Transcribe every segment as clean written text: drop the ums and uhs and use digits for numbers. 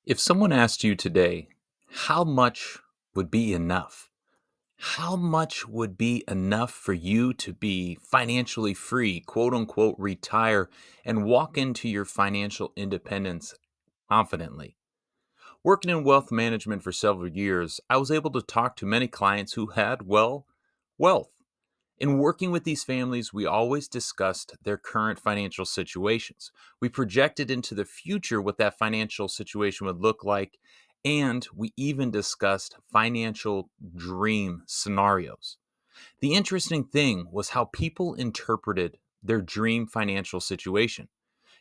If someone asked you today, how much would be enough? How much would be enough for you to be financially free, quote unquote, retire, and walk into your financial independence confidently? Working in wealth management for several years, I was able to talk to many clients who had, well, wealth. In working with these families, we always discussed their current financial situations. We projected into the future what that financial situation would look like, and we even discussed financial dream scenarios. The interesting thing was how people interpreted their dream financial situation.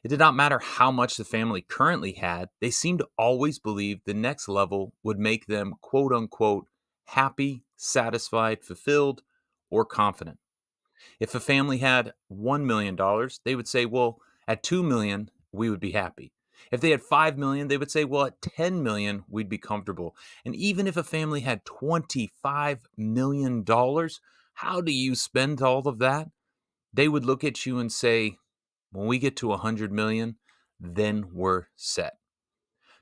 It did not matter how much the family currently had, they seemed to always believe the next level would make them, quote unquote, happy, satisfied, fulfilled, or confident. If a family had $1 million, they would say, well, at 2 million, we would be happy. If they had 5 million, they would say, well, at 10 million, we'd be comfortable. And even if a family had $25 million, how do you spend all of that? They would look at you and say, when we get to 100 million, then we're set.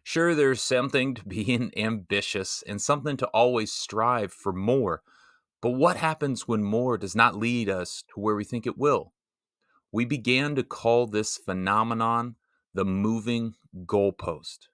Sure, there's something to being ambitious and something to always strive for more. But what happens when more does not lead us to where we think it will? We began to call this phenomenon the moving goalpost.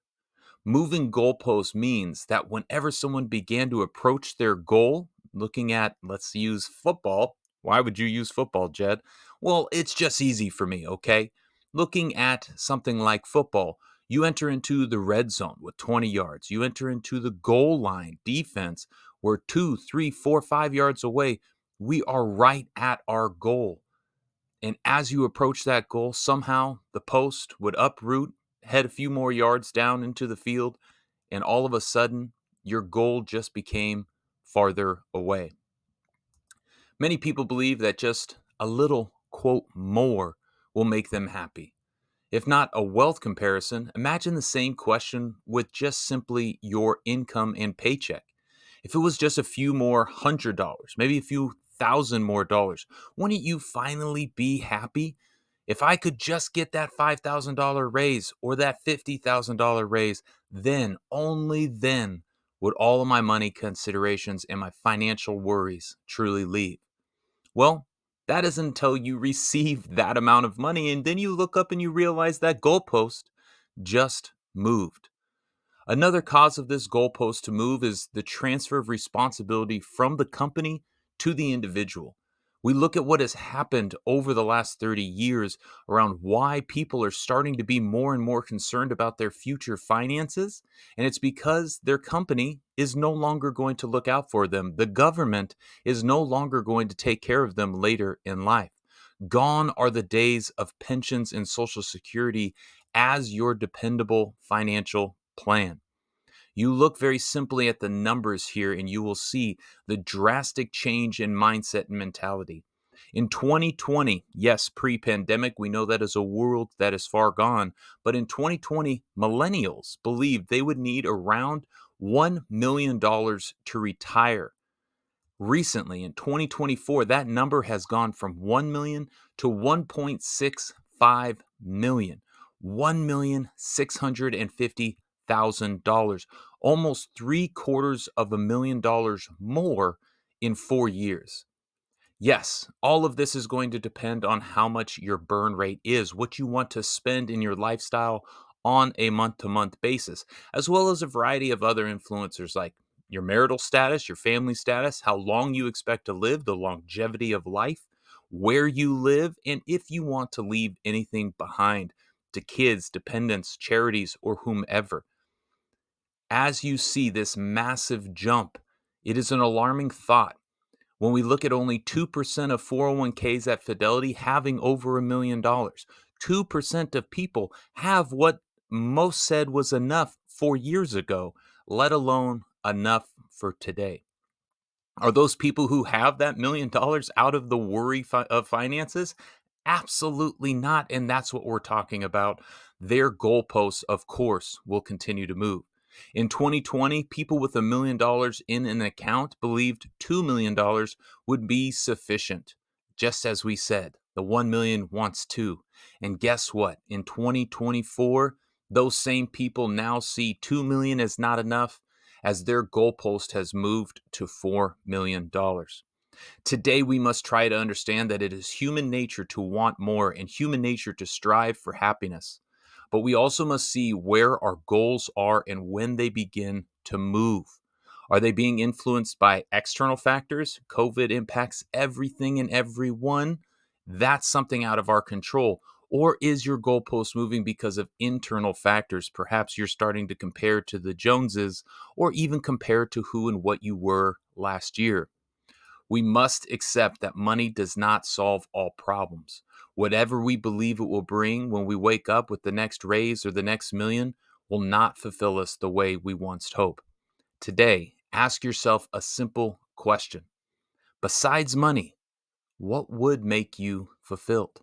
Moving goalpost means that whenever someone began to approach their goal, looking at, let's use football. Why would you use football, Jed? Well, it's just easy for me, okay? Looking at something like football, you enter into the red zone with 20 yards. You enter into the goal line defense where 2, 3, 4, 5 yards away, we are right at our goal. And as you approach that goal, somehow the post would uproot, head a few more yards down into the field, and all of a sudden, your goal just became farther away. Many people believe that just a little, quote, more will make them happy. If not a wealth comparison, imagine the same question with just simply your income and paycheck. If it was just a few more $100, maybe a few thousand more dollars, wouldn't you finally be happy? If I could just get that $5,000 raise or that $50,000 raise, then, only then, would all of my money considerations and my financial worries truly leave. Well, that is until you receive that amount of money and then you look up and you realize that goalpost just moved. Another cause of this goalpost to move is the transfer of responsibility from the company to the individual. We look at what has happened over the last 30 years around why people are starting to be more and more concerned about their future finances. And it's because their company is no longer going to look out for them. The government is no longer going to take care of them later in life. Gone are the days of pensions and Social Security as your dependable financial plan. You look very simply at the numbers here and you will see the drastic change in mindset and mentality. In 2020, yes, pre pandemic, we know that is a world that is far gone. But in 2020, millennials believed they would need around $1 million to retire. Recently, in 2024, that number has gone from 1 million to 1.65 million. $1,650,000, almost $750,000 more in 4 years. Yes, all of this is going to depend on how much your burn rate is, what you want to spend in your lifestyle on a month to month basis, as well as a variety of other influencers like your marital status, your family status, how long you expect to live, the longevity of life, where you live, and if you want to leave anything behind to kids, dependents, charities, or whomever. As you see this massive jump, it is an alarming thought when we look at only 2% of 401ks at Fidelity having over $1 million. 2% of people have what most said was enough 4 years ago, let alone enough for today. Are those people who have that $1 million out of the worry of finances? Absolutely not. And that's what we're talking about. Their goalposts, of course, will continue to move. In 2020, people with $1 million in an account believed $2 million would be sufficient. Just as we said, the 1 million wants two. And guess what? In 2024, Those same people now see 2 million as not enough as their goalpost has moved to $4 million. Today, we must try to understand that it is human nature to want more and human nature to strive for happiness. But we also must see where our goals are and when they begin to move. Are they being influenced by external factors? COVID impacts everything and everyone. That's something out of our control. Or is your goalpost moving because of internal factors? Perhaps you're starting to compare to the Joneses or even compare to who and what you were last year. We must accept that money does not solve all problems. Whatever we believe it will bring when we wake up with the next raise or the next million will not fulfill us the way we once hoped. Today, ask yourself a simple question. Besides money, what would make you fulfilled?